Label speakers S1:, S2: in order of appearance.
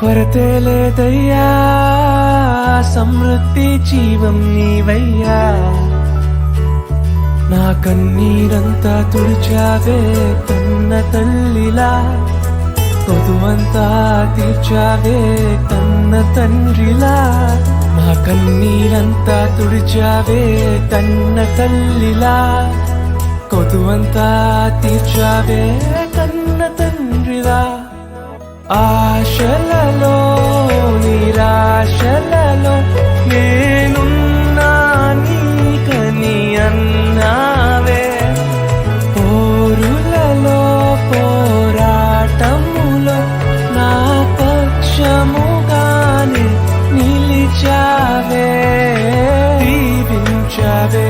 S1: కొరతే లేదయ్యా సమృద్ధి జీవం నీవయ్యా నా కన్నీరంతా తుడిచావే కన్న తల్లిలా కొదువంతా తీర్చావే కన్న తండ్రిలా నా కన్నీరంతా తుడిచావే కన్న తల్లిలా కొదువంతా తీర్చావే కన్న తండ్రిలా ఆశలలో నిరాశలలో నేనున్నా నీకని అన్నావే పోరులలో పోరాటములో నా పక్షముగానే నిలిచావే దీవించావే